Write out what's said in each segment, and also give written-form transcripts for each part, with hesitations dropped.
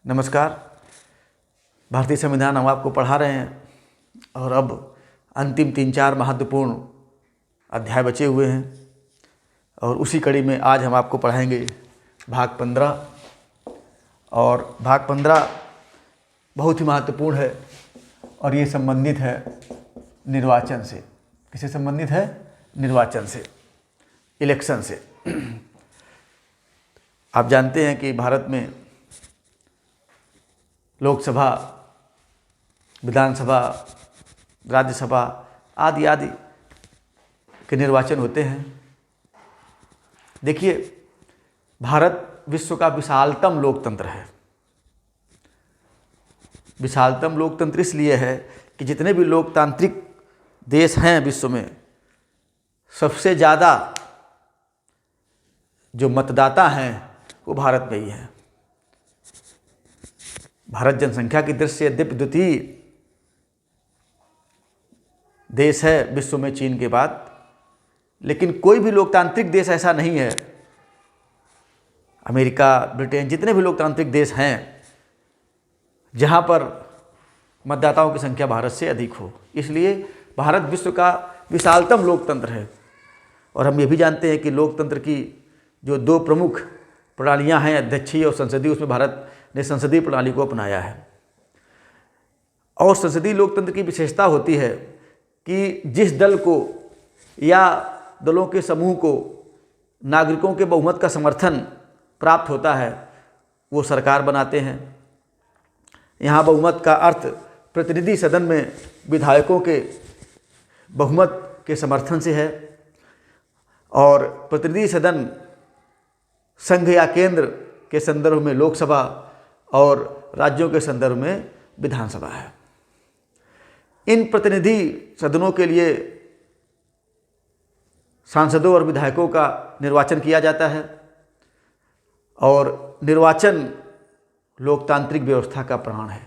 नमस्कार। भारतीय संविधान हम आपको पढ़ा रहे हैं और अब अंतिम 3-4 महत्वपूर्ण अध्याय बचे हुए हैं और उसी कड़ी में आज हम आपको पढ़ाएंगे भाग 15। और भाग 15 बहुत ही महत्वपूर्ण है और ये संबंधित है निर्वाचन से। किससे संबंधित है? निर्वाचन से, इलेक्शन से। आप जानते हैं कि भारत में लोकसभा, विधानसभा, राज्यसभा आदि आदि के निर्वाचन होते हैं। देखिए, भारत विश्व का विशालतम लोकतंत्र है। विशालतम लोकतंत्र इसलिए है कि जितने भी लोकतांत्रिक देश हैं विश्व में, सबसे ज़्यादा जो मतदाता हैं वो भारत में ही हैं। भारत जनसंख्या की दृष्टि से द्वितीय देश है विश्व में चीन के बाद, लेकिन कोई भी लोकतांत्रिक देश ऐसा नहीं है, अमेरिका, ब्रिटेन, जितने भी लोकतांत्रिक देश हैं, जहां पर मतदाताओं की संख्या भारत से अधिक हो। इसलिए भारत विश्व का विशालतम लोकतंत्र है। और हम ये भी जानते हैं कि लोकतंत्र की जो 2 प्रमुख प्रणालियां हैं, अध्यक्षीय और संसदीय, उसमें भारत ने संसदीय प्रणाली को अपनाया है। और संसदीय लोकतंत्र की विशेषता होती है कि जिस दल को या दलों के समूह को नागरिकों के बहुमत का समर्थन प्राप्त होता है, वो सरकार बनाते हैं। यहाँ बहुमत का अर्थ प्रतिनिधि सदन में विधायकों के बहुमत के समर्थन से है, और प्रतिनिधि सदन संघ या केंद्र के संदर्भ में लोकसभा और राज्यों के संदर्भ में विधानसभा है। इन प्रतिनिधि सदनों के लिए सांसदों और विधायकों का निर्वाचन किया जाता है, और निर्वाचन लोकतांत्रिक व्यवस्था का प्राण है।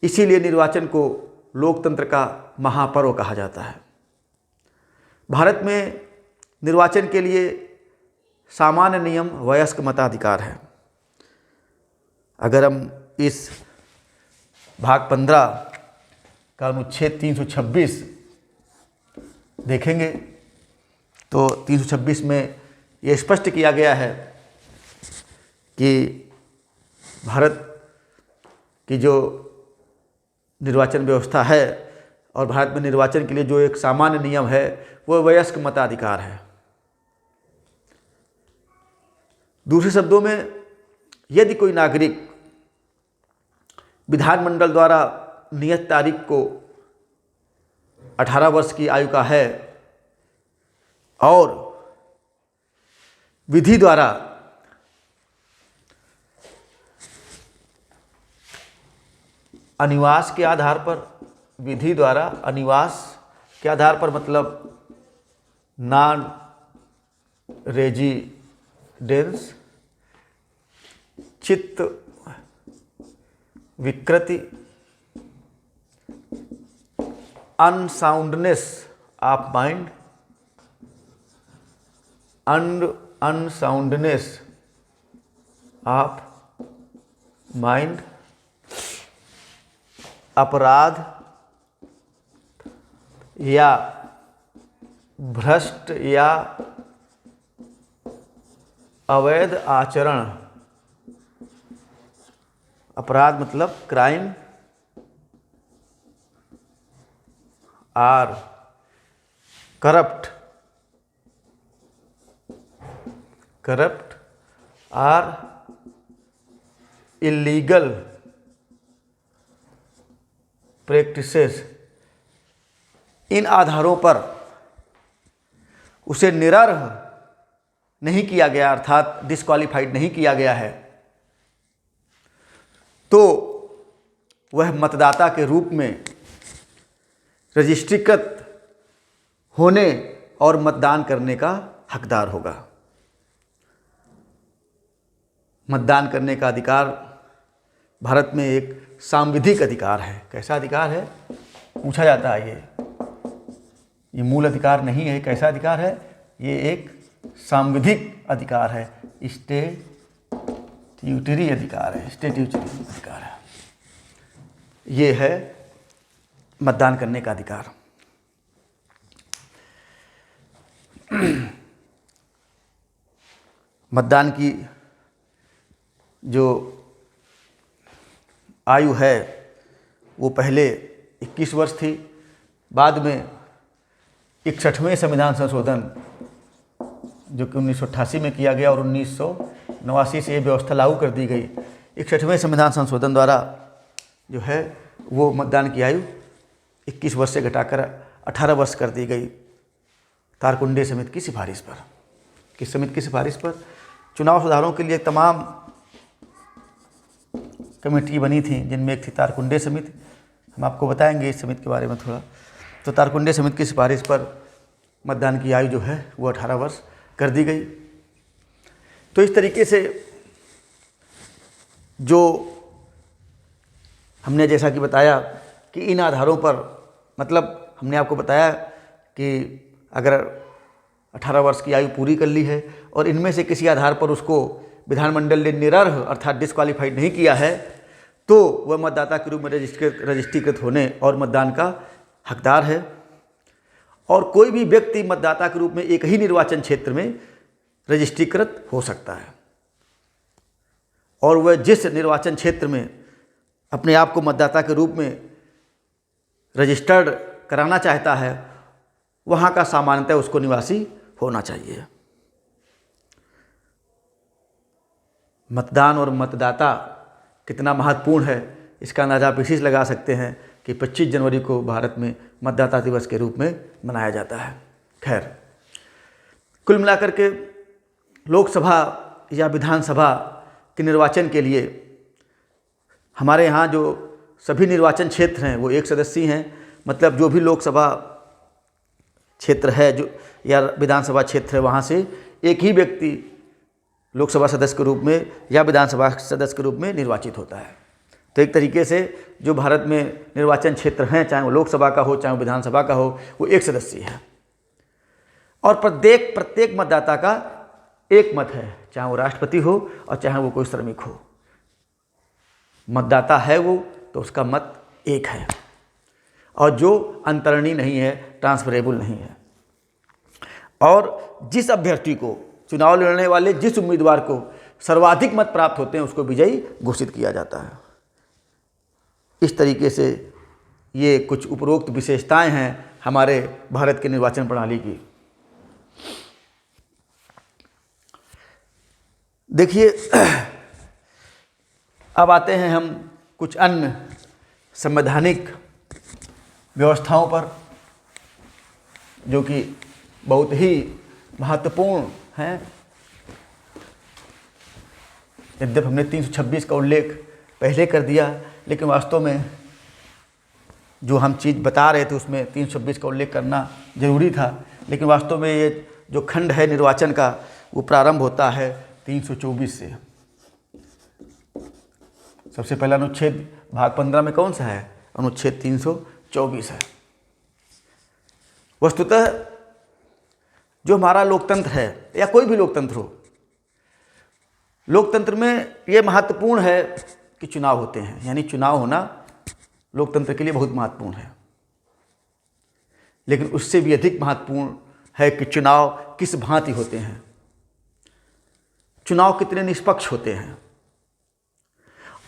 इसीलिए निर्वाचन को लोकतंत्र का महापर्व कहा जाता है। भारत में निर्वाचन के लिए सामान्य नियम वयस्क मताधिकार है। अगर हम इस भाग 15 का अनुच्छेद 326 देखेंगे तो 326 में ये स्पष्ट किया गया है कि भारत की जो निर्वाचन व्यवस्था है और भारत में निर्वाचन के लिए जो एक सामान्य नियम है वो वयस्क मताधिकार है। दूसरे शब्दों में, यदि कोई नागरिक विधानमंडल द्वारा नियत तारीख को 18 वर्ष की आयु का है और विधि द्वारा अनिवास के आधार पर, विधि द्वारा अनिवास के आधार पर मतलब नॉन रेजिडेंस, चित्त विकृति, unsoundness of mind, unsoundness of mind, अपराध या भ्रष्ट या अवैध आचरण, अपराध मतलब crime, or corrupt or illegal practices, इन आधारों पर उसे निरर्ह नहीं किया गया, अर्थात डिस्क्वालीफाइड नहीं किया गया है, तो वह मतदाता के रूप में रजिस्ट्रीकृत होने और मतदान करने का हकदार होगा। मतदान करने का अधिकार भारत में एक सांविधिक अधिकार है। कैसा अधिकार है? पूछा जाता है। ये मूल अधिकार नहीं है। कैसा अधिकार है? ये एक सांविधिक अधिकार है, स्टेट यूटरी अधिकार है, स्टेट्यूटरी अधिकार है। ये है मतदान करने का अधिकार। मतदान की जो आयु है वो पहले 21 वर्ष थी, बाद में 61वें संविधान संशोधन जो कि 1988 में किया गया और 1989 से ये व्यवस्था लागू कर दी गई। 61वें संविधान संशोधन द्वारा जो है वो मतदान की आयु 21 वर्ष से घटाकर 18 वर्ष कर दी गई, तारकुंडे समिति की सिफारिश पर। किस समिति की सिफारिश पर? चुनाव सुधारों के लिए तमाम कमेटी बनी थी, जिनमें एक थी तारकुंडे समिति। हम आपको बताएंगे इस समिति के बारे में थोड़ा। तो तारकुंडे समिति की सिफारिश पर मतदान की आयु जो है वो 18 वर्ष कर दी गई। तो इस तरीके से जो हमने जैसा कि बताया कि इन आधारों पर, मतलब हमने आपको बताया कि अगर 18 वर्ष की आयु पूरी कर ली है और इनमें से किसी आधार पर उसको विधानमंडल ने निरर्ह अर्थात डिस्क्वालीफाइड नहीं किया है, तो वह मतदाता के रूप में रजिस्ट्रीकृत होने और मतदान का हकदार है। और कोई भी व्यक्ति मतदाता के रूप में एक ही निर्वाचन क्षेत्र में रजिस्ट्रीकृत हो सकता है, और वह जिस निर्वाचन क्षेत्र में अपने आप को मतदाता के रूप में रजिस्टर्ड कराना चाहता है, वहाँ का सामान्यतः उसको निवासी होना चाहिए। मतदान और मतदाता कितना महत्वपूर्ण है, इसका अंदाज़ा आप इसी से लगा सकते हैं कि 25 जनवरी को भारत में मतदाता दिवस के रूप में मनाया जाता है। खैर, कुल मिलाकर के लोकसभा या विधानसभा के निर्वाचन के लिए हमारे यहाँ जो सभी निर्वाचन क्षेत्र हैं वो एक सदस्यीय हैं। मतलब जो भी लोकसभा क्षेत्र है जो या विधानसभा क्षेत्र है, वहाँ से एक ही व्यक्ति लोकसभा सदस्य के रूप में या विधानसभा सदस्य के रूप में निर्वाचित होता है। तो एक तरीके से जो भारत में निर्वाचन क्षेत्र हैं, चाहे वो लोकसभा का हो चाहे वो विधानसभा का हो, वो एक सदस्यीय है। और प्रत्येक मतदाता का एक मत है, चाहे वो राष्ट्रपति हो और चाहे वो कोई श्रमिक हो। मतदाता है वो तो उसका मत एक है, और जो अंतरणीय नहीं है, ट्रांसफरेबल नहीं है। और जिस अभ्यर्थी को, चुनाव लड़ने वाले जिस उम्मीदवार को सर्वाधिक मत प्राप्त होते हैं उसको विजयी घोषित किया जाता है। इस तरीके से ये कुछ उपरोक्त विशेषताएं हैं हमारे भारत के निर्वाचन प्रणाली की। देखिए, अब आते हैं हम कुछ अन्य संवैधानिक व्यवस्थाओं पर, जो कि बहुत ही महत्वपूर्ण हैं। यद्यपि हमने 326 का उल्लेख पहले कर दिया, लेकिन वास्तव में जो हम चीज़ बता रहे थे उसमें 326 का उल्लेख करना जरूरी था। लेकिन वास्तव में ये जो खंड है निर्वाचन का, वो प्रारंभ होता है 324 से। सबसे पहला अनुच्छेद भाग 15 में कौन सा है? अनुच्छेद 324 है। वस्तुतः जो हमारा लोकतंत्र है या कोई भी लोकतंत्र हो, लोकतंत्र में ये महत्वपूर्ण है कि चुनाव होते हैं, यानी चुनाव होना लोकतंत्र के लिए बहुत महत्वपूर्ण है। लेकिन उससे भी अधिक महत्वपूर्ण है कि चुनाव किस भांति होते हैं, चुनाव कितने निष्पक्ष होते हैं।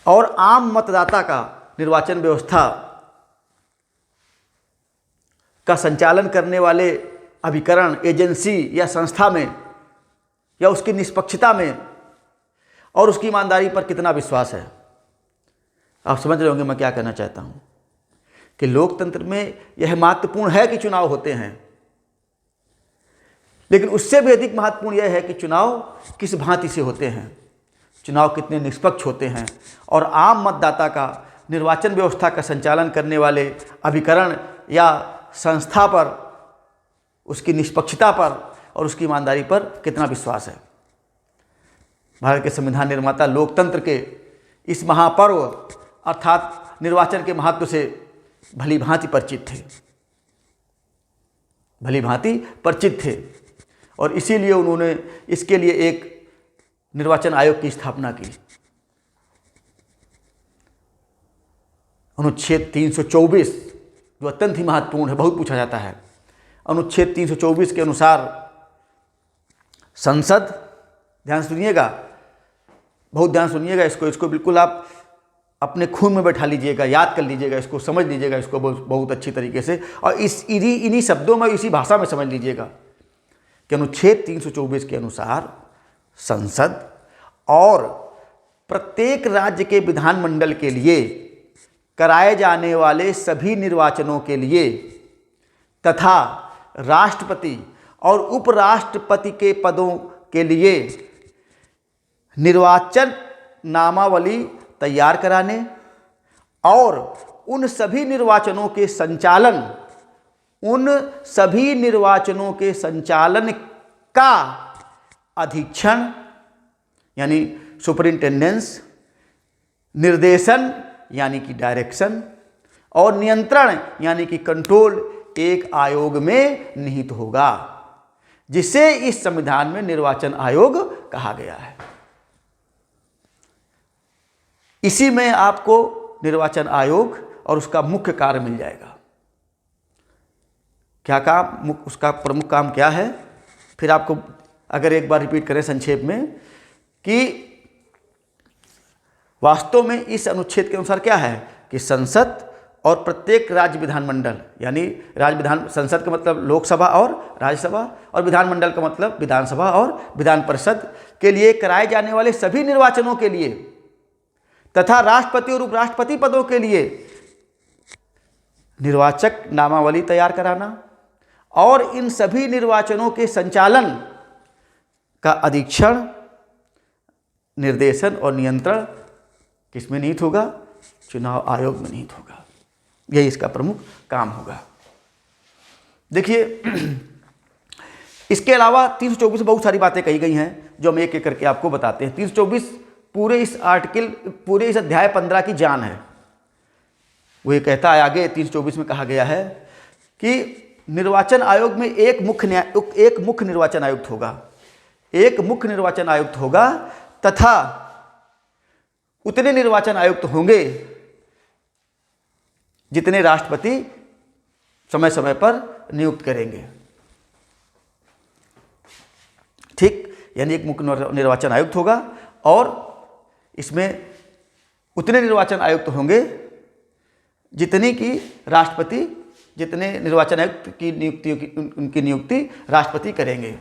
और आम मतदाता का निर्वाचन व्यवस्था का संचालन करने वाले अभिकरण, एजेंसी या संस्था में या उसकी निष्पक्षता में और उसकी ईमानदारी पर कितना विश्वास है। आप समझ रहे होंगे मैं क्या कहना चाहता हूँ, कि लोकतंत्र में यह महत्वपूर्ण है कि चुनाव होते हैं, लेकिन उससे भी अधिक महत्वपूर्ण यह है कि चुनाव किस भांति से होते हैं, चुनाव कितने निष्पक्ष होते हैं। और आम मतदाता का निर्वाचन व्यवस्था का संचालन करने वाले अभिकरण या संस्था पर, उसकी निष्पक्षता पर और उसकी ईमानदारी पर कितना विश्वास है। भारत के संविधान निर्माता लोकतंत्र के इस महापर्व अर्थात निर्वाचन के महत्व से भली भांति परिचित थे, और इसीलिए उन्होंने इसके लिए एक निर्वाचन आयोग की स्थापना की, अनुच्छेद 324 जो अत्यंत ही महत्वपूर्ण है, बहुत पूछा जाता है। अनुच्छेद 324 के अनुसार संसद, ध्यान सुनिएगा, बहुत ध्यान सुनिएगा इसको बिल्कुल आप अपने खून में बैठा लीजिएगा, याद कर लीजिएगा, इसको समझ लीजिएगा, इसको बहुत अच्छी तरीके से, और इन्हीं शब्दों में, इसी भाषा में समझ लीजिएगा कि अनुच्छेद 324 के अनुसार संसद और प्रत्येक राज्य के विधानमंडल के लिए कराए जाने वाले सभी निर्वाचनों के लिए तथा राष्ट्रपति और उपराष्ट्रपति के पदों के लिए निर्वाचन नामावली तैयार कराने और उन सभी निर्वाचनों के संचालन का अधीक्षण यानी सुपरिंटेंडेंस, निर्देशन यानी कि डायरेक्शन, और नियंत्रण यानी कि कंट्रोल एक आयोग में निहित होगा, जिसे इस संविधान में निर्वाचन आयोग कहा गया है। इसी में आपको निर्वाचन आयोग और उसका मुख्य कार्य मिल जाएगा। क्या काम, उसका प्रमुख काम क्या है, फिर आपको अगर एक बार रिपीट करें संक्षेप में कि वास्तव में इस अनुच्छेद के अनुसार क्या है कि संसद और प्रत्येक राज्य विधानमंडल, यानी राज्य विधान, संसद का मतलब लोकसभा और राज्यसभा, और विधानमंडल का मतलब विधानसभा और विधान परिषद के लिए कराए जाने वाले सभी निर्वाचनों के लिए तथा राष्ट्रपति और उपराष्ट्रपति पदों के लिए निर्वाचक नामावली तैयार कराना और इन सभी निर्वाचनों के संचालन का अधीक्षण, निर्देशन और नियंत्रण किसमें निहित होगा? चुनाव आयोग में निहित होगा। यही इसका प्रमुख काम होगा। देखिए, इसके अलावा 324 में बहुत सारी बातें कही गई हैं जो हम एक एक करके आपको बताते हैं। 324 पूरे इस आर्टिकल, पूरे इस अध्याय 15 की जान है। वो ये कहता है आगे 324 में कहा गया है कि निर्वाचन आयोग में एक मुख्य निर्वाचन आयुक्त होगा, एक मुख्य निर्वाचन आयुक्त होगा तथा उतने निर्वाचन आयुक्त होंगे जितने राष्ट्रपति समय समय पर नियुक्त करेंगे। ठीक, यानी एक मुख्य निर्वाचन आयुक्त होगा और इसमें उतने निर्वाचन आयुक्त होंगे जितने की राष्ट्रपति, जितने निर्वाचन आयुक्त की उनकी नियुक्ति राष्ट्रपति करेंगे।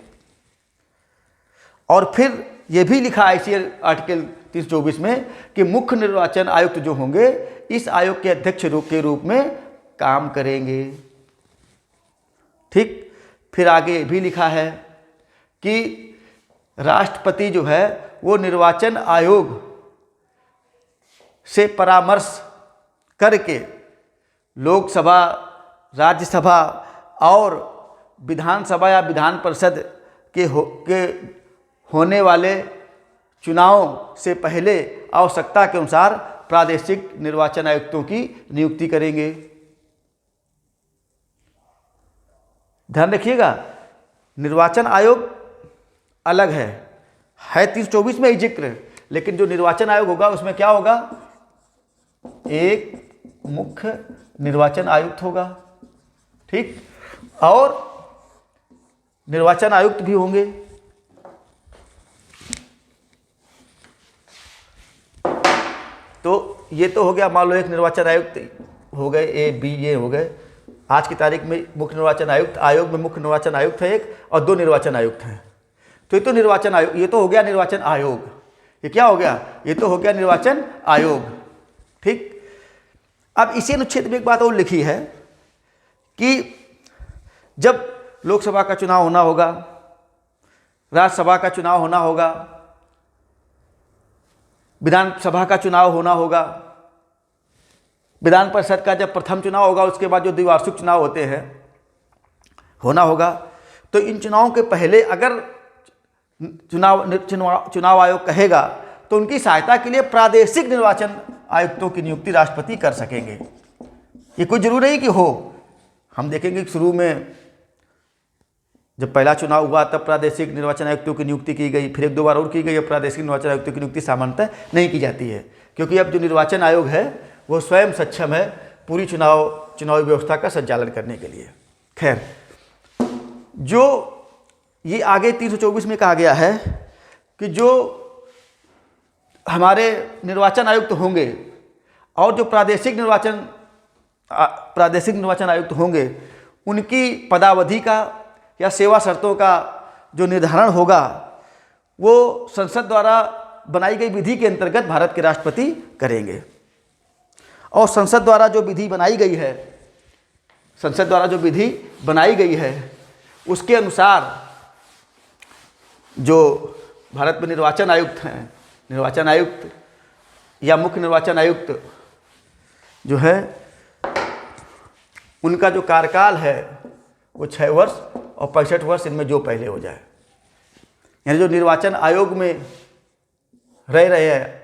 और फिर यह भी लिखा है इसी आर्टिकल 324 में कि मुख्य निर्वाचन आयुक्त जो होंगे इस आयोग के अध्यक्ष के रूप में काम करेंगे। ठीक, फिर आगे भी लिखा है कि राष्ट्रपति जो है वो निर्वाचन आयोग से परामर्श करके लोकसभा, राज्यसभा और विधानसभा या विधान परिषद के होने वाले चुनाव से पहले आवश्यकता के अनुसार प्रादेशिक निर्वाचन आयुक्तों की नियुक्ति करेंगे। ध्यान रखिएगा, निर्वाचन आयोग अलग है 324 में ही जिक्र, लेकिन जो निर्वाचन आयोग होगा उसमें क्या होगा? एक मुख्य निर्वाचन आयुक्त होगा। ठीक, और निर्वाचन आयुक्त भी होंगे। तो ये तो हो गया, मान लो एक निर्वाचन आयुक्त हो गए, ए बी ये हो गए। आज की तारीख में मुख्य निर्वाचन आयुक्त, आयोग में मुख्य निर्वाचन आयुक्त है एक और 2 निर्वाचन आयुक्त हैं। तो ये तो निर्वाचन आयोग, ये तो हो गया निर्वाचन आयोग। ये क्या हो गया? ये तो हो गया निर्वाचन आयोग। ठीक, अब इसी अनुच्छेद में एक बात और लिखी है कि जब लोकसभा का चुनाव होना होगा, राज्यसभा का चुनाव होना होगा, विधानसभा का चुनाव होना होगा, विधान परिषद का जब प्रथम चुनाव होगा उसके बाद जो द्विवार्षिक चुनाव होते हैं होना होगा, तो इन चुनावों के पहले अगर चुनाव आयोग कहेगा तो उनकी सहायता के लिए प्रादेशिक निर्वाचन आयुक्तों की नियुक्ति राष्ट्रपति कर सकेंगे। ये कोई जरूरी नहीं कि हो। हम देखेंगे कि शुरू में जब पहला चुनाव हुआ तब प्रादेशिक निर्वाचन आयुक्तों की नियुक्ति की गई, फिर 1-2 बार और की गई। अब प्रादेशिक निर्वाचन आयुक्तों की नियुक्ति सामान्यतः नहीं की जाती है, क्योंकि अब जो निर्वाचन आयोग है वो स्वयं सक्षम है पूरी चुनावी व्यवस्था का संचालन करने के लिए। खैर, जो ये आगे 324 में कहा गया है कि जो हमारे निर्वाचन आयुक्त होंगे और जो प्रादेशिक निर्वाचन आयुक्त होंगे, उनकी पदावधि का या सेवा शर्तों का जो निर्धारण होगा वो संसद द्वारा बनाई गई विधि के अंतर्गत भारत के राष्ट्रपति करेंगे। और संसद द्वारा जो विधि बनाई गई है उसके अनुसार जो भारत में निर्वाचन आयुक्त या मुख्य निर्वाचन आयुक्त जो है, उनका जो कार्यकाल है वो 6 वर्ष और 65 वर्ष, इनमें जो पहले हो जाए। यानी जो निर्वाचन आयोग में रह रहे हैं,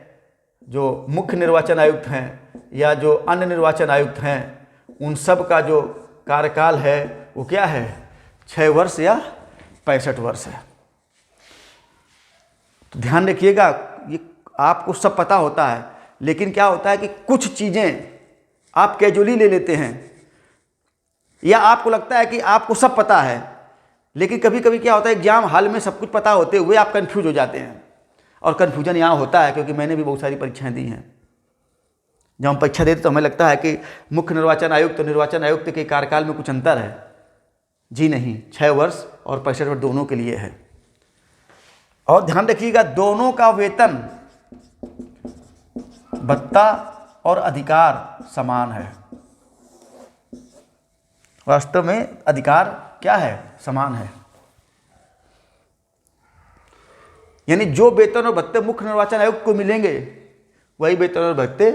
जो मुख्य निर्वाचन आयुक्त हैं या जो अन्य निर्वाचन आयुक्त हैं, उन सब का जो कार्यकाल है वो क्या है, 6 वर्ष या 65 वर्ष है। तो ध्यान रखिएगा, ये आपको सब पता होता है, लेकिन क्या होता है कि कुछ चीज़ें आप कैजुअली ले लेते हैं, या आपको लगता है कि आपको सब पता है, लेकिन कभी कभी क्या होता है एग्जाम हॉल में सब कुछ पता होते हुए आप कंफ्यूज हो जाते हैं। और कन्फ्यूजन यहाँ होता है क्योंकि मैंने भी बहुत सारी परीक्षाएं दी हैं। जब हम परीक्षा देते तो हमें लगता है कि मुख्य निर्वाचन आयुक्त और निर्वाचन आयुक्त के कार्यकाल में कुछ अंतर है। जी नहीं, 6 वर्ष और 65 वर्ष दोनों के लिए है। और ध्यान रखिएगा, दोनों का वेतन, भत्ता और अधिकार समान है। वास्तव में अधिकार क्या है, समान है। यानी जो वेतन और भत्ते मुख्य निर्वाचन आयुक्त को मिलेंगे वही वेतन और भत्ते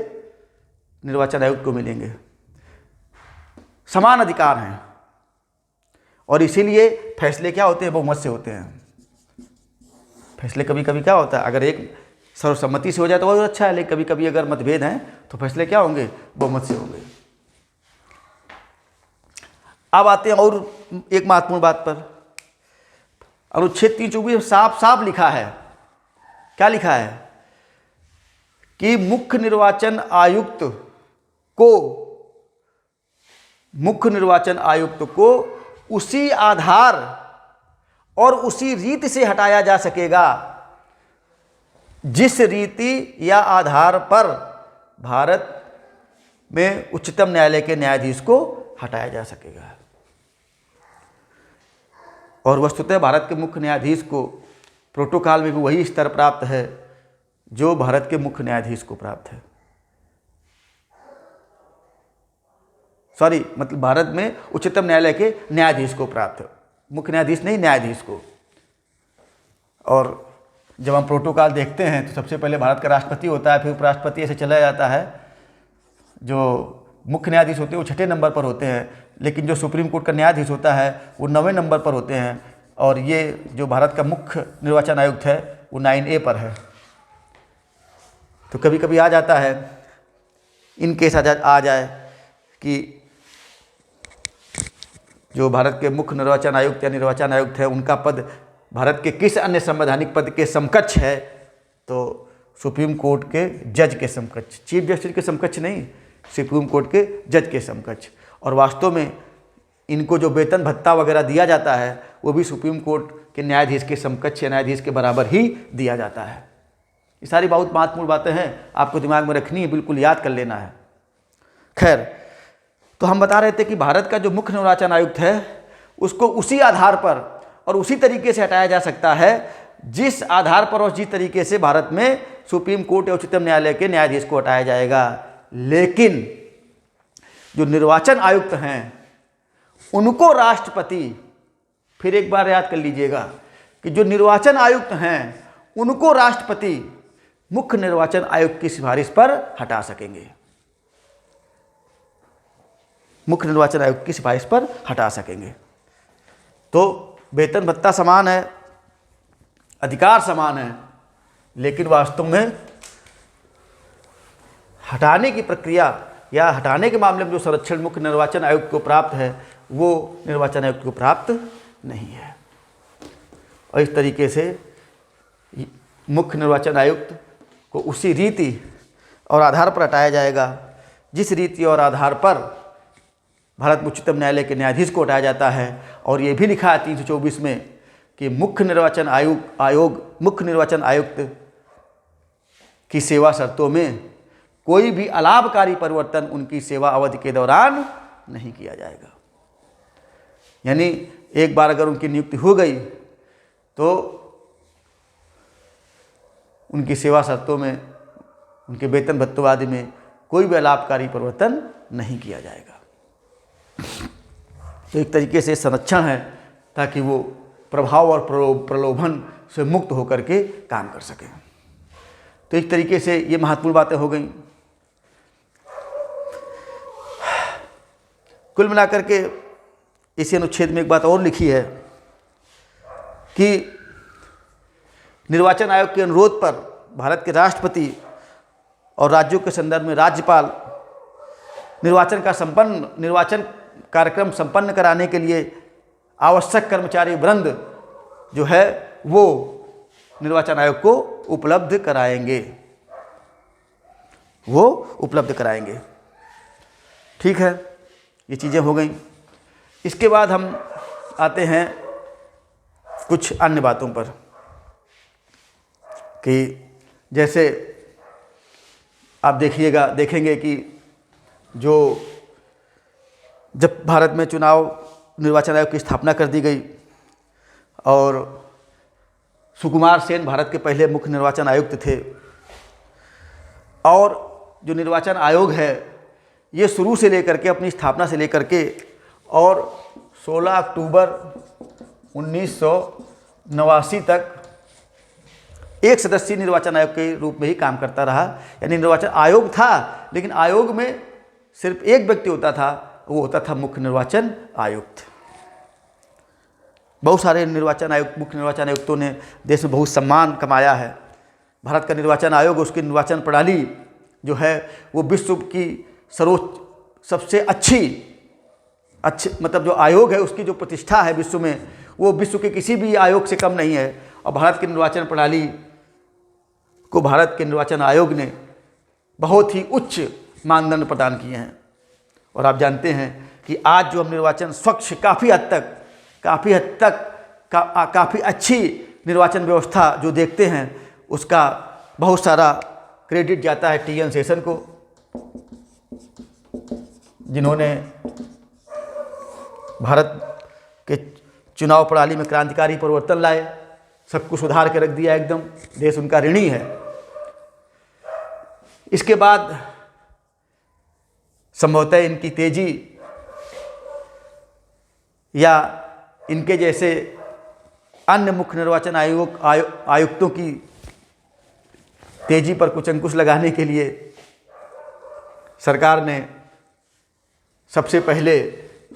निर्वाचन आयुक्त को मिलेंगे, समान अधिकार हैं। और इसीलिए फैसले क्या होते हैं, बहुमत से होते हैं। फैसले कभी कभी क्या होता है, अगर एक सर्वसम्मति से हो जाए तो बहुत अच्छा है, लेकिन कभी कभी अगर मतभेद हैं तो फैसले क्या होंगे, बहुमत से होंगे। अब आते हैं और एक महत्वपूर्ण बात पर। अनुच्छेद 324 साफ साफ लिखा है, क्या लिखा है कि मुख्य निर्वाचन आयुक्त को उसी आधार और उसी रीति से हटाया जा सकेगा जिस रीति या आधार पर भारत में उच्चतम न्यायालय के न्यायाधीश को हटाया जा सकेगा। और वस्तुतः भारत के मुख्य न्यायाधीश को प्रोटोकॉल में भी वही स्तर प्राप्त है जो भारत के मुख्य न्यायाधीश को प्राप्त है। मतलब भारत में उच्चतम न्यायालय के न्यायाधीश को प्राप्त है, मुख्य न्यायाधीश नहीं, न्यायाधीश को। और जब हम प्रोटोकॉल देखते हैं तो सबसे पहले भारत का राष्ट्रपति होता है, फिर उपराष्ट्रपति, ऐसे चला जाता है। जो मुख्य न्यायाधीश होते हैं वो 6ठे नंबर पर होते हैं, लेकिन जो सुप्रीम कोर्ट का न्यायाधीश होता है वो 9वें नंबर पर होते हैं। और ये जो भारत का मुख्य निर्वाचन आयुक्त है वो 9A पर है। तो कभी कभी आ जाता है, इन केस आ जाए कि जो भारत के मुख्य निर्वाचन आयुक्त या निर्वाचन आयुक्त है उनका पद भारत के किस अन्य संवैधानिक पद के समकक्ष है, तो सुप्रीम कोर्ट के जज के समकक्ष, चीफ जस्टिस के समकक्ष नहीं, सुप्रीम कोर्ट के जज के समकक्ष। और वास्तव में इनको जो वेतन भत्ता वगैरह दिया जाता है वो भी सुप्रीम कोर्ट के न्यायाधीश के समकक्ष या न्यायाधीश के बराबर ही दिया जाता है। ये सारी बहुत महत्वपूर्ण बातें हैं, आपको दिमाग में रखनी है, बिल्कुल याद कर लेना है। खैर, तो हम बता रहे थे कि भारत का जो मुख्य निर्वाचन आयुक्त है उसको उसी आधार पर और उसी तरीके से हटाया जा सकता है जिस आधार पर और जिस तरीके से भारत में सुप्रीम कोर्ट या उच्चतम न्यायालय के न्यायाधीश को हटाया जाएगा। लेकिन जो निर्वाचन आयुक्त हैं उनको राष्ट्रपति, फिर एक बार याद कर लीजिएगा कि जो निर्वाचन आयुक्त हैं उनको राष्ट्रपति मुख्य निर्वाचन आयुक्त की सिफारिश पर हटा सकेंगे, मुख्य निर्वाचन आयुक्त की सिफारिश पर हटा सकेंगे। तो वेतन भत्ता समान है, अधिकार समान है, लेकिन वास्तव में हटाने की प्रक्रिया या हटाने के मामले में जो संरक्षण मुख्य निर्वाचन आयुक्त को प्राप्त है वो निर्वाचन आयुक्त को प्राप्त नहीं है। और इस तरीके से मुख्य निर्वाचन आयुक्त को उसी रीति और आधार पर हटाया जाएगा जिस रीति और आधार पर भारत उच्चतम न्यायालय के न्यायाधीश को हटाया जाता है, और ये भी लिखा है 324 में कि मुख्य निर्वाचन आयुक्त की सेवा शर्तों में कोई भी अलाभकारी परिवर्तन उनकी सेवा अवधि के दौरान नहीं किया जाएगा। यानी एक बार अगर उनकी नियुक्ति हो गई तो उनकी सेवा शर्तों में, उनके वेतन भत्तों आदि में कोई भी अलाभकारी परिवर्तन नहीं किया जाएगा। तो एक तरीके से संरक्षण है ताकि वो प्रभाव और प्रलोभन से मुक्त होकर के काम कर सकें। तो एक तरीके से ये महत्वपूर्ण बातें हो गई। कुल मिलाकर के इसी अनुच्छेद में एक बात और लिखी है कि निर्वाचन आयोग के अनुरोध पर भारत के राष्ट्रपति और राज्यों के संदर्भ में राज्यपाल निर्वाचन कार्यक्रम संपन्न कराने के लिए आवश्यक कर्मचारी वृंद जो है वो निर्वाचन आयोग को उपलब्ध कराएंगे। ठीक है, ये चीज़ें हो गई। इसके बाद हम आते हैं कुछ अन्य बातों पर कि जैसे आप देखेंगे कि जब भारत में निर्वाचन आयोग की स्थापना कर दी गई और सुकुमार सेन भारत के पहले मुख्य निर्वाचन आयुक्त थे, और जो निर्वाचन आयोग है ये शुरू से लेकर के, अपनी स्थापना से लेकर के और 16 अक्टूबर 1989 तक एक सदस्यीय निर्वाचन आयोग के रूप में ही काम करता रहा। यानी निर्वाचन आयोग था, लेकिन आयोग में सिर्फ एक व्यक्ति होता था, वो होता था मुख्य निर्वाचन आयुक्त। बहुत सारे मुख्य निर्वाचन आयुक्तों ने देश में बहुत सम्मान कमाया है। भारत का निर्वाचन आयोग, उसकी निर्वाचन प्रणाली जो है वो विश्व की सर्वोच्च सबसे अच्छी मतलब जो आयोग है उसकी जो प्रतिष्ठा है विश्व में, वो विश्व के किसी भी आयोग से कम नहीं है। और भारत की निर्वाचन प्रणाली को भारत के निर्वाचन आयोग ने बहुत ही उच्च मानदंड प्रदान किए हैं। और आप जानते हैं कि आज जो हम निर्वाचन स्वच्छ, काफ़ी हद तक काफ़ी अच्छी निर्वाचन व्यवस्था जो देखते हैं, उसका बहुत सारा क्रेडिट जाता है TN शेषन को, जिन्होंने भारत के चुनाव प्रणाली में क्रांतिकारी परिवर्तन लाए, सब कुछ सुधार के रख दिया एकदम। देश उनका ऋणी है। इसके बाद संभवतः इनकी तेजी या इनके जैसे अन्य मुख्य निर्वाचन आयुक्तों की तेजी पर कुछ अंकुश लगाने के लिए सरकार ने सबसे पहले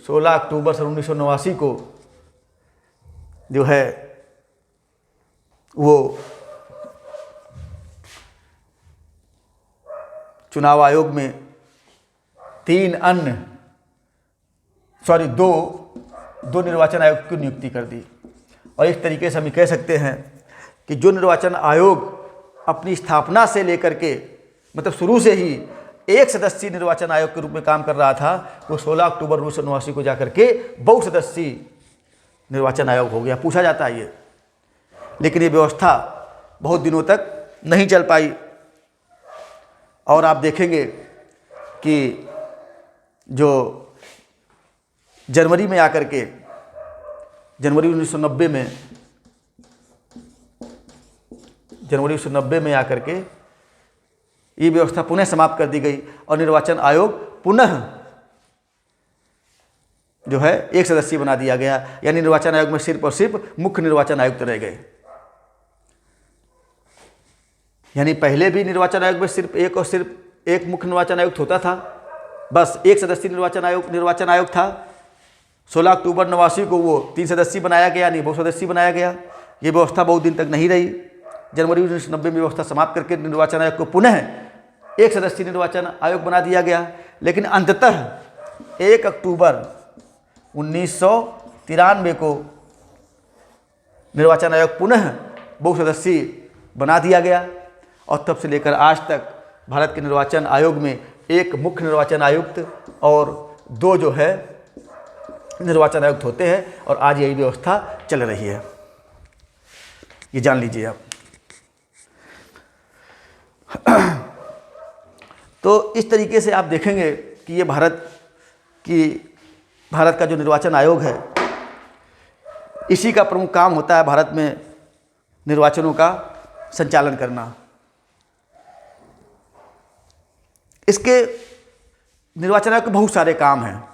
16 अक्टूबर 1989 को जो है वो चुनाव आयोग में दो निर्वाचन आयोग की नियुक्ति कर दी। और एक तरीके से हम कह सकते हैं कि जो निर्वाचन आयोग अपनी स्थापना से लेकर के, मतलब शुरू से ही एक सदस्यीय निर्वाचन आयोग के रूप में काम कर रहा था, वो 16 अक्टूबर 1989 को जाकर के बहुसदस्यीय निर्वाचन आयोग हो गया। पूछा जाता है ये, लेकिन ये व्यवस्था बहुत दिनों तक नहीं चल पाई। और आप देखेंगे कि जो जनवरी में आकर के, जनवरी 1990 में आकर के ये व्यवस्था पुनः समाप्त कर दी गई और निर्वाचन आयोग पुनः जो है एक सदस्यीय बना दिया गया। यानी निर्वाचन आयोग में सिर्फ और सिर्फ मुख्य निर्वाचन आयुक्त रह गए। यानी पहले भी निर्वाचन आयोग में सिर्फ एक मुख्य निर्वाचन आयुक्त होता था, बस एक सदस्यीय निर्वाचन आयोग था। 16 अक्टूबर 1989 को वो 3 सदस्यीय बनाया गया, नहीं बहुसदस्यीय बनाया गया। ये व्यवस्था बहुत दिन तक नहीं रही। जनवरी 1990 में व्यवस्था समाप्त करके निर्वाचन आयोग को पुनः एक सदस्यीय निर्वाचन आयोग बना दिया गया। लेकिन अंततः 1 अक्टूबर 1993 को निर्वाचन आयोग पुनः बहुसदस्यीय बना दिया गया और तब से लेकर आज तक भारत के निर्वाचन आयोग में एक मुख्य निर्वाचन आयुक्त और 2 जो है निर्वाचन आयुक्त होते हैं, और आज यही व्यवस्था चल रही है, ये जान लीजिए आप। तो इस तरीके से आप देखेंगे कि ये भारत का जो निर्वाचन आयोग है, इसी का प्रमुख काम होता है भारत में निर्वाचनों का संचालन करना। इसके निर्वाचन आयोग के बहुत सारे काम हैं।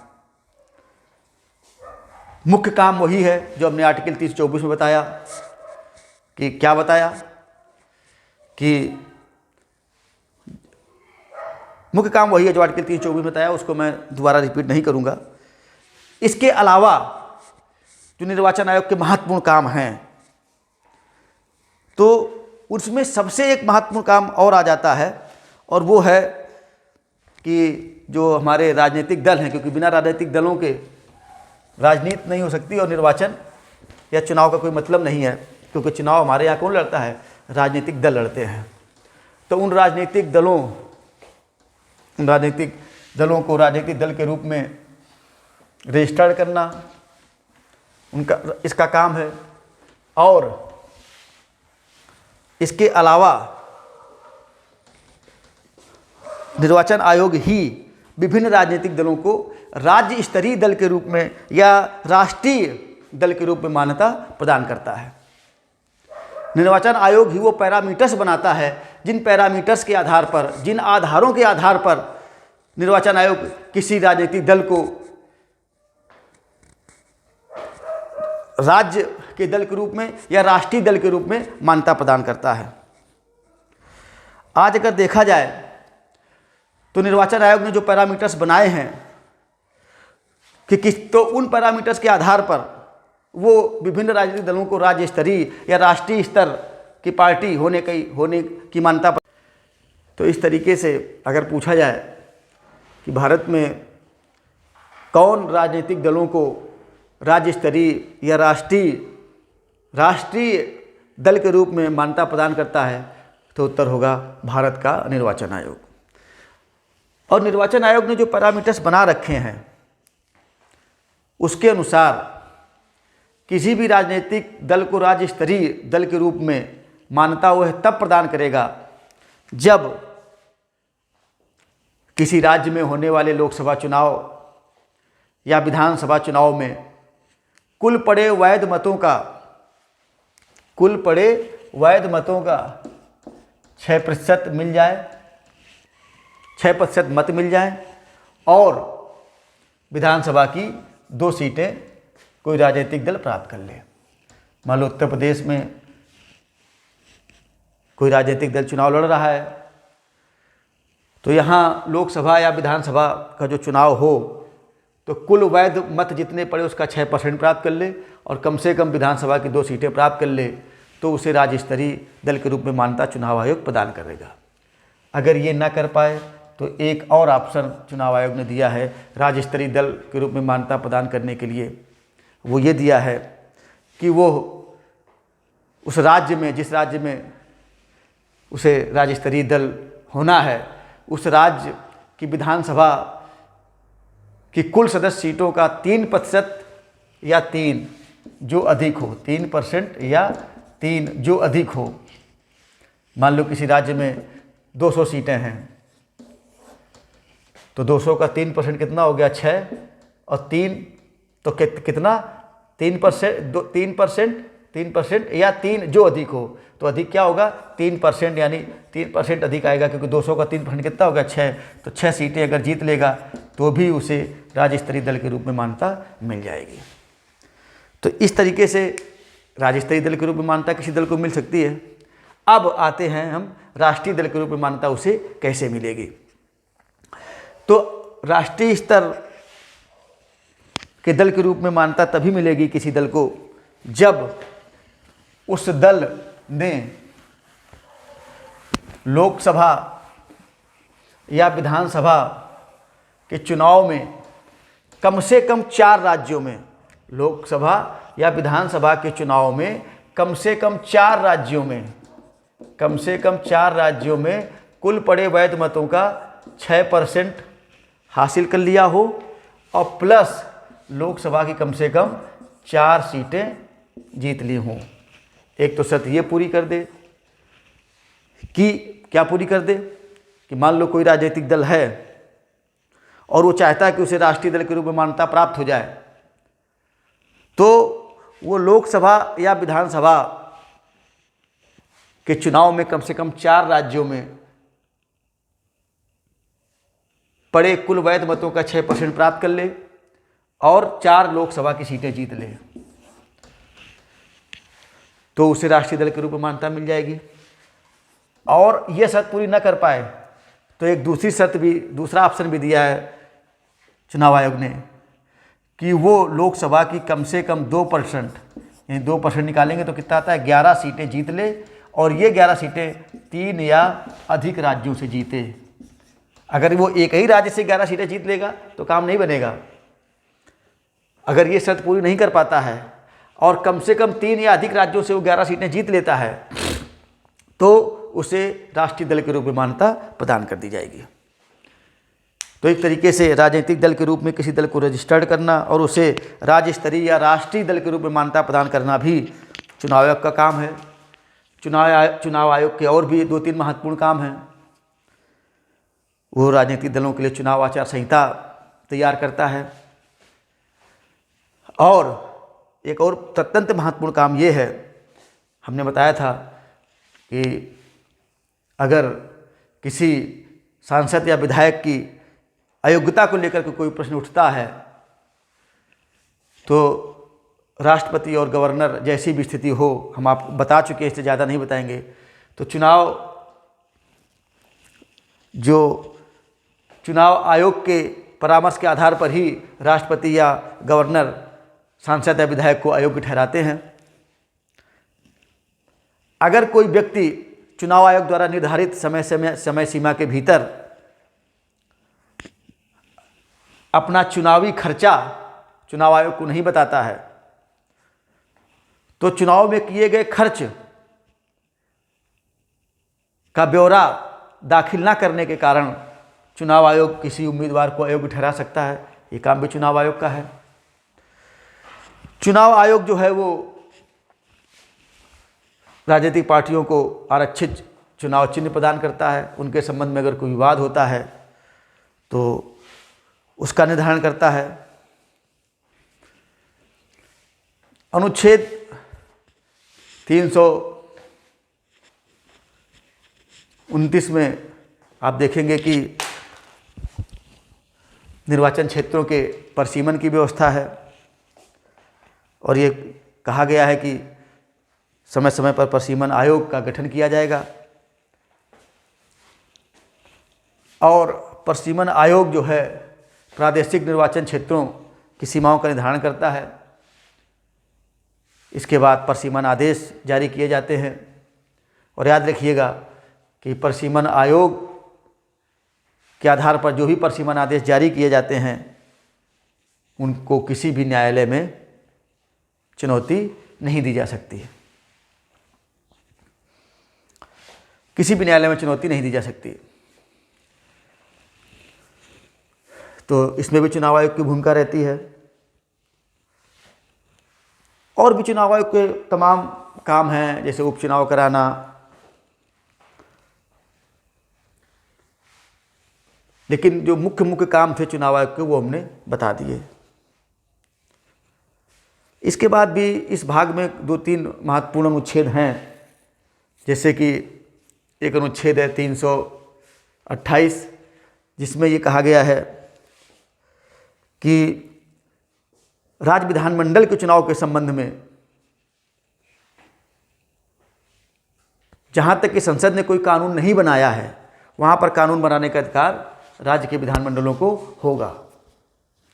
मुख्य काम वही है जो हमने आर्टिकल 324 में बताया कि क्या बताया कि मुख्य काम वही है जो आर्टिकल 324 में बताया, उसको मैं दोबारा रिपीट नहीं करूंगा। इसके अलावा जो निर्वाचन आयोग के महत्वपूर्ण काम हैं, तो उसमें सबसे एक महत्वपूर्ण काम और आ जाता है, और वो है कि जो हमारे राजनीतिक दल हैं, क्योंकि बिना राजनीतिक दलों के राजनीति नहीं हो सकती और निर्वाचन या चुनाव का कोई मतलब नहीं है, क्योंकि चुनाव हमारे यहाँ कौन लड़ता है? राजनीतिक दल लड़ते हैं। तो उन राजनीतिक दलों को राजनीतिक दल के रूप में रजिस्टर्ड करना इसका काम है। और इसके अलावा निर्वाचन आयोग ही विभिन्न राजनीतिक दलों को राज्य स्तरीय दल के रूप में या राष्ट्रीय दल के रूप में मान्यता प्रदान करता है। निर्वाचन आयोग ही वो पैरामीटर्स बनाता है जिन पैरामीटर्स के आधार पर, जिन आधारों के आधार पर निर्वाचन आयोग किसी राजनीतिक दल को राज्य के दल के रूप में या राष्ट्रीय दल के रूप में मान्यता प्रदान करता है। आज अगर देखा जाए तो निर्वाचन आयोग ने जो पैरामीटर्स बनाए हैं कि तो उन पैरामीटर्स के आधार पर वो विभिन्न राजनीतिक दलों को राज्य स्तरीय या राष्ट्रीय स्तर की पार्टी होने की मान्यता। तो इस तरीके से अगर पूछा जाए कि भारत में कौन राजनीतिक दलों को राज्य स्तरीय या राष्ट्रीय दल के रूप में मान्यता प्रदान करता है, तो उत्तर होगा भारत का निर्वाचन आयोग। और निर्वाचन आयोग ने जो पैरामीटर्स बना रखे हैं, उसके अनुसार किसी भी राजनीतिक दल को राज्य स्तरीय दल के रूप में मान्यता वह तब प्रदान करेगा जब किसी राज्य में होने वाले लोकसभा चुनाव या विधानसभा चुनाव में कुल पड़े वैध मतों का 6% मिल जाए, 6% मत मिल जाए, और विधानसभा की 2 सीटें कोई राजनीतिक दल प्राप्त कर ले। मान लो उत्तर प्रदेश में कोई राजनीतिक दल चुनाव लड़ रहा है, तो यहाँ लोकसभा या विधानसभा का जो चुनाव हो, तो कुल वैध मत जितने पड़े उसका 6% प्राप्त कर ले, और कम से कम विधानसभा की 2 सीटें प्राप्त कर ले, तो उसे राज्य स्तरीय दल के रूप में मान्यता चुनाव आयोग प्रदान करेगा। अगर ये ना कर पाए तो एक और ऑप्शन चुनाव आयोग ने दिया है राज्य स्तरीय दल के रूप में मान्यता प्रदान करने के लिए। वो ये दिया है कि वो उस राज्य में, जिस राज्य में उसे राज्य स्तरीय दल होना है, उस राज्य की विधानसभा की कुल सदस्य सीटों का 3% या 3 जो अधिक हो, 3% या 3 जो अधिक हो। मान लो किसी राज्य में 200 सीटें हैं, तो 200 का 3% कितना हो गया? 6, और 3 तो कितना? 3% या 3 जो अधिक हो, तो अधिक क्या होगा? 3%, यानी 3% अधिक आएगा, क्योंकि 200 का 3% कितना होगा? 6। तो 6 सीटें अगर जीत लेगा तो भी उसे राज्य स्तरीय दल के रूप में मान्यता मिल जाएगी। तो इस तरीके से राज्य स्तरीय दल के रूप में मान्यता किसी दल को मिल सकती है। अब आते हैं हम राष्ट्रीय दल के रूप में मान्यता उसे कैसे मिलेगी। तो राष्ट्रीय स्तर के दल के रूप में मान्यता तभी मिलेगी किसी दल को जब उस दल ने लोकसभा या विधानसभा के चुनाव में कम से कम 4 राज्यों में, लोकसभा या विधानसभा के चुनाव में कम से कम 4 राज्यों में कुल पड़े वैध मतों का 6% हासिल कर लिया हो और प्लस लोकसभा की कम से कम 4 सीटें जीत ली हों। एक तो शर्त ये पूरी कर दे कि क्या पूरी कर दे कि मान लो कोई राजनीतिक दल है और वो चाहता है कि उसे राष्ट्रीय दल के रूप में मान्यता प्राप्त हो जाए, तो वो लोकसभा या विधानसभा के चुनाव में कम से कम 4 राज्यों में पड़े कुल वैध मतों का 6% प्राप्त कर ले और 4 लोकसभा की सीटें जीत ले, तो उसे राष्ट्रीय दल के रूप में मान्यता मिल जाएगी। और यह शर्त पूरी न कर पाए तो एक दूसरी शर्त भी, दूसरा ऑप्शन भी दिया है चुनाव आयोग ने कि वो लोकसभा की कम से कम 2%, यानी 2% निकालेंगे तो कितना आता है, 11 सीटें जीत ले और ये 11 सीटें 3 या अधिक राज्यों से जीते। अगर वो एक ही राज्य से 11 सीटें जीत लेगा तो काम नहीं बनेगा। अगर ये शर्त पूरी नहीं कर पाता है और कम से कम 3 या अधिक राज्यों से वो 11 सीटें जीत लेता है तो उसे राष्ट्रीय दल के रूप में मान्यता प्रदान कर दी जाएगी। तो एक तरीके से राजनीतिक दल के रूप में किसी दल को रजिस्टर्ड करना और उसे राज्य स्तरीय या राष्ट्रीय दल के रूप में मान्यता प्रदान करना भी चुनाव आयोग का काम है। चुनाव आयोग के और भी 2-3 महत्वपूर्ण काम हैं। वो राजनीतिक दलों के लिए चुनाव आचार संहिता तैयार करता है और एक और अत्यंत महत्वपूर्ण काम ये है, हमने बताया था कि अगर किसी सांसद या विधायक की अयोग्यता को लेकर के कोई प्रश्न उठता है तो राष्ट्रपति और गवर्नर जैसी भी स्थिति हो, हम आपको बता चुके हैं, इससे ज़्यादा नहीं बताएंगे, तो चुनाव आयोग के परामर्श के आधार पर ही राष्ट्रपति या गवर्नर सांसद या विधायक को अयोग्य ठहराते हैं। अगर कोई व्यक्ति चुनाव आयोग द्वारा निर्धारित समय सीमा के भीतर अपना चुनावी खर्चा चुनाव आयोग को नहीं बताता है तो चुनाव में किए गए खर्च का ब्यौरा दाखिल न करने के कारण चुनाव आयोग किसी उम्मीदवार को अयोग्य ठहरा सकता है। ये काम भी चुनाव आयोग का है। चुनाव आयोग जो है वो राजनीतिक पार्टियों को आरक्षित चुनाव चिन्ह प्रदान करता है। उनके संबंध में अगर कोई विवाद होता है तो उसका निर्धारण करता है। अनुच्छेद 329 में आप देखेंगे कि निर्वाचन क्षेत्रों के परिसीमन की व्यवस्था है और ये कहा गया है कि समय समय पर परिसीमन आयोग का गठन किया जाएगा और परिसीमन आयोग जो है प्रादेशिक निर्वाचन क्षेत्रों की सीमाओं का निर्धारण करता है। इसके बाद परिसीमन आदेश जारी किए जाते हैं और याद रखिएगा कि परिसीमन आयोग के आधार पर जो भी परिसीमन आदेश जारी किए जाते हैं उनको किसी भी न्यायालय में चुनौती नहीं दी जा सकती है। किसी भी न्यायालय में चुनौती नहीं दी जा सकती। तो इसमें भी चुनाव आयोग की भूमिका रहती है और भी चुनाव आयोग के तमाम काम हैं, जैसे उपचुनाव कराना, लेकिन जो मुख्य काम थे चुनाव आयोग के वो हमने बता दिए। इसके बाद भी इस भाग में 2-3 महत्वपूर्ण अनुच्छेद हैं, जैसे कि एक अनुच्छेद है 328 जिसमें ये कहा गया है कि राज्य विधानमंडल के चुनाव के संबंध में जहाँ तक कि संसद ने कोई कानून नहीं बनाया है वहाँ पर कानून बनाने का अधिकार राज्य के विधानमंडलों को होगा।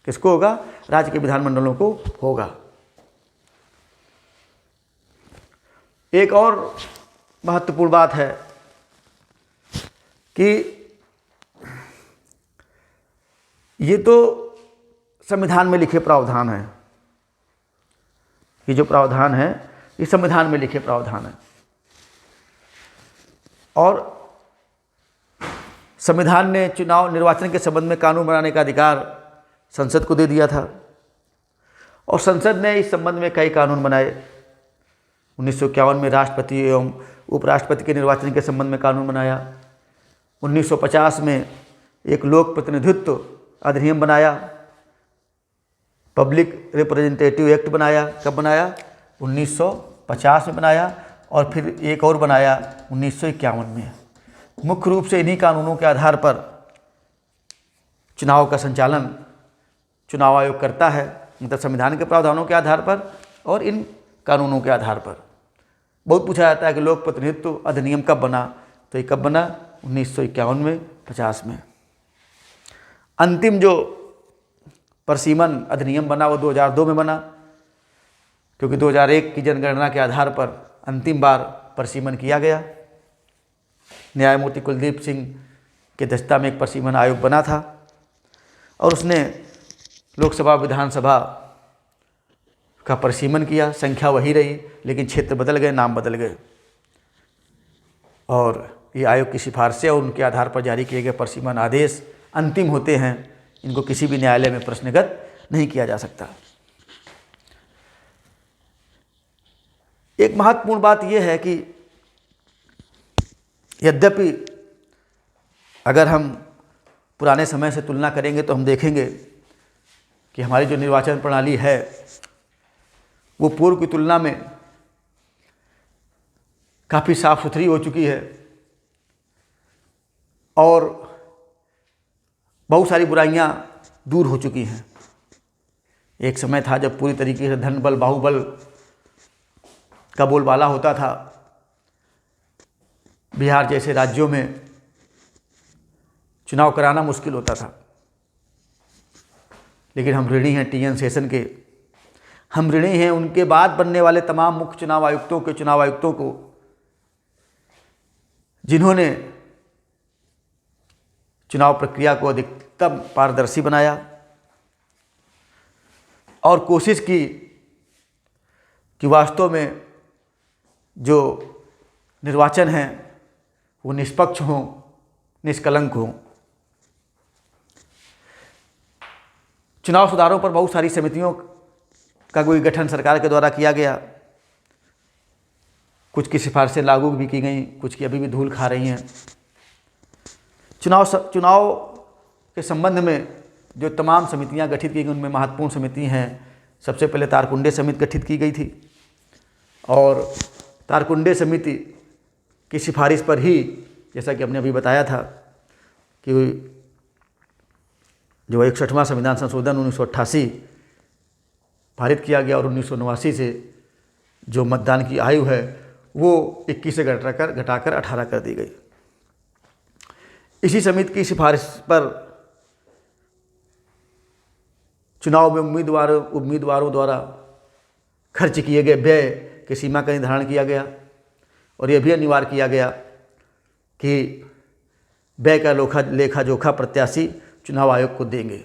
किसको होगा? राज्य के विधानमंडलों को होगा। एक और महत्वपूर्ण बात है कि ये तो संविधान में लिखे प्रावधान हैं, ये जो प्रावधान है ये संविधान में लिखे प्रावधान है और संविधान ने चुनाव निर्वाचन के संबंध में कानून बनाने का अधिकार संसद को दे दिया था और संसद ने इस संबंध में कई कानून बनाए। 1951 में राष्ट्रपति एवं उपराष्ट्रपति के निर्वाचन के संबंध में कानून बनाया। 1950 में एक लोक प्रतिनिधित्व अधिनियम बनाया, पब्लिक रिप्रेजेंटेटिव एक्ट बनाया। कब बनाया? 1950 में बनाया और फिर एक और बनाया 1951 में। मुख्य रूप से इन्हीं कानूनों के आधार पर चुनाव का संचालन चुनाव आयोग करता है, मतलब संविधान के प्रावधानों के आधार पर और इन कानूनों के आधार पर। बहुत पूछा जाता है कि लोक प्रतिनिधित्व अधिनियम कब बना, तो ये कब बना? 1951 में, 50 में। अंतिम जो परसीमन अधिनियम बना वो 2002 में बना, क्योंकि 2001 की जनगणना के आधार पर अंतिम बार परसीमन किया गया। न्यायमूर्ति कुलदीप सिंह के अध्यक्षता में एक परसीमन आयोग बना था और उसने लोकसभा विधानसभा का परसीमन किया। संख्या वही रही लेकिन क्षेत्र बदल गए, नाम बदल गए और ये आयोग की सिफारिशें और उनके आधार पर जारी किए गए परसीमन आदेश अंतिम होते हैं। इनको किसी भी न्यायालय में प्रश्नगत नहीं किया जा सकता। एक महत्वपूर्ण बात यह है कि यद्यपि अगर हम पुराने समय से तुलना करेंगे तो हम देखेंगे कि हमारी जो निर्वाचन प्रणाली है वो पूर्व की तुलना में काफ़ी साफ सुथरी हो चुकी है और बहुत सारी बुराइयां दूर हो चुकी हैं। एक समय था जब पूरी तरीके से धन बल बाहुबल का बोलबाला होता था। बिहार जैसे राज्यों में चुनाव कराना मुश्किल होता था, लेकिन हम ऋणी हैं टीएन शेषन के, हम ऋणी हैं उनके बाद बनने वाले तमाम मुख्य चुनाव आयुक्तों को जिन्होंने चुनाव प्रक्रिया को अधिकतम पारदर्शी बनाया और कोशिश की कि वास्तव में जो निर्वाचन है वो निष्पक्ष हों, निष्कलंक हों। चुनाव सुधारों पर बहुत सारी समितियों का कोई गठन सरकार के द्वारा किया गया। कुछ की सिफारिशें लागू भी की गई, कुछ की अभी भी धूल खा रही हैं। चुनाव के संबंध में जो तमाम समितियां गठित की गई उनमें महत्वपूर्ण समिति हैं। सबसे पहले तारकुंडे समिति गठित की गई थी और तारकुंडे समिति की सिफारिश पर ही, जैसा कि हमने अभी बताया था कि जो 61वां संविधान संशोधन 1988 पारित किया गया और 1989 से जो मतदान की आयु है वो 21 से घटाकर 18 कर दी गई। इसी समिति की सिफारिश पर चुनाव में उम्मीदवारों द्वारा खर्च किए गए व्यय की सीमा का निर्धारण किया गया और यह भी अनिवार्य किया गया कि व्यय का लेखा जोखा प्रत्याशी चुनाव आयोग को देंगे।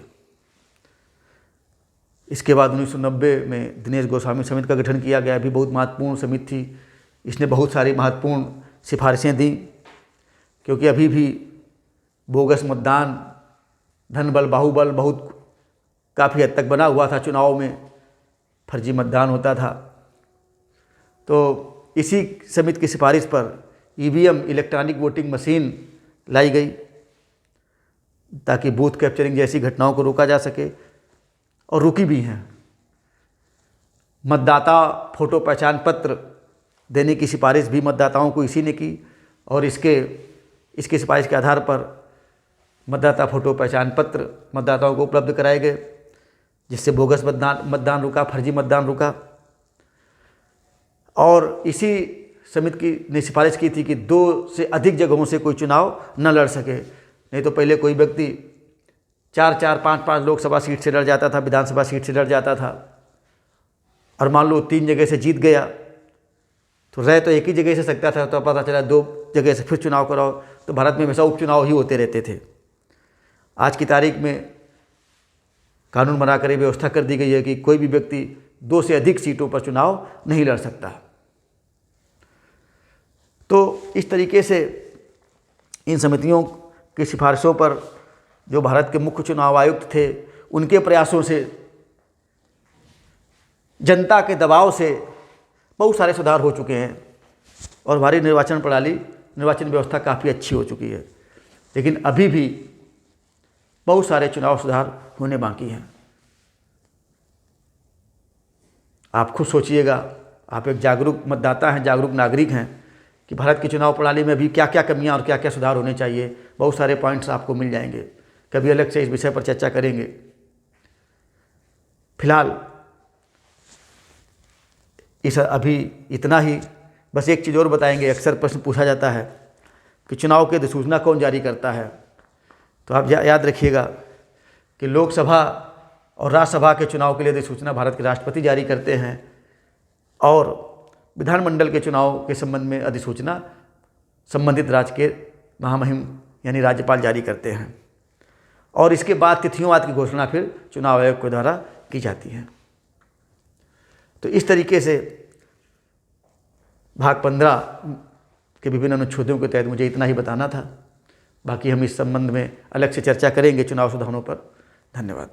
इसके बाद 1990 में दिनेश गोस्वामी समिति का गठन किया गया, भी बहुत महत्वपूर्ण समिति थी। इसने बहुत सारी महत्वपूर्ण सिफारिशें दी, क्योंकि अभी भी बोगस मतदान, धन बल बाहुबल बहुत काफ़ी हद तक बना हुआ था। चुनाव में फर्जी मतदान होता था। तो इसी समिति की सिफारिश पर ईवीएम इलेक्ट्रॉनिक वोटिंग मशीन लाई गई ताकि बूथ कैप्चरिंग जैसी घटनाओं को रोका जा सके और रुकी भी हैं। मतदाता फोटो पहचान पत्र देने की सिफारिश भी मतदाताओं को इसी ने की और इसके सिफारिश के आधार पर मतदाता फोटो पहचान पत्र मतदाताओं को उपलब्ध कराए गए, जिससे बोगस मतदान रुका, फर्जी मतदान रुका। और इसी समिति की ने सिफारिश की थी कि 2 से अधिक जगहों से कोई चुनाव न लड़ सके। नहीं तो पहले कोई व्यक्ति 4-4, 5-5 लोकसभा सीट से लड़ जाता था, विधानसभा सीट से लड़ जाता था और मान लो 3 जगह से जीत गया तो रह तो एक ही जगह से सकता था, तो पता चला 2 जगह से फिर चुनाव कराओ। तो भारत में हमेशा उपचुनाव ही होते रहते थे। आज की तारीख में कानून बनाकर व्यवस्था कर दी गई है कि कोई भी व्यक्ति 2 से अधिक सीटों पर चुनाव नहीं लड़ सकता। तो इस तरीके से इन समितियों की सिफारिशों पर जो भारत के मुख्य चुनाव आयुक्त थे उनके प्रयासों से, जनता के दबाव से बहुत सारे सुधार हो चुके हैं और हमारी निर्वाचन प्रणाली, निर्वाचन व्यवस्था काफ़ी अच्छी हो चुकी है। लेकिन अभी भी बहुत सारे चुनाव सुधार होने बाकी हैं। आप खुद सोचिएगा, आप एक जागरूक मतदाता हैं, जागरूक नागरिक हैं, कि भारत की चुनाव प्रणाली में भी क्या क्या कमियां और क्या क्या सुधार होने चाहिए। बहुत सारे पॉइंट्स आपको मिल जाएंगे, कभी अलग से इस विषय पर चर्चा करेंगे। फिलहाल इस अभी इतना ही। बस एक चीज़ और बताएंगे, अक्सर प्रश्न पूछा जाता है कि चुनाव की अधिसूचना कौन जारी करता है। तो आप याद रखिएगा कि लोकसभा और राज्यसभा के चुनाव के लिए अधिसूचना भारत के राष्ट्रपति जारी करते हैं और विधानमंडल के चुनाव के संबंध में अधिसूचना संबंधित राज्य के महामहिम यानी राज्यपाल जारी करते हैं और इसके बाद तिथियों आदि की घोषणा फिर चुनाव आयोग के द्वारा की जाती है। तो इस तरीके से भाग 15 के विभिन्न अनुच्छेदों के तहत मुझे इतना ही बताना था। बाकी हम इस संबंध में अलग से चर्चा करेंगे चुनाव सुधारों पर। धन्यवाद।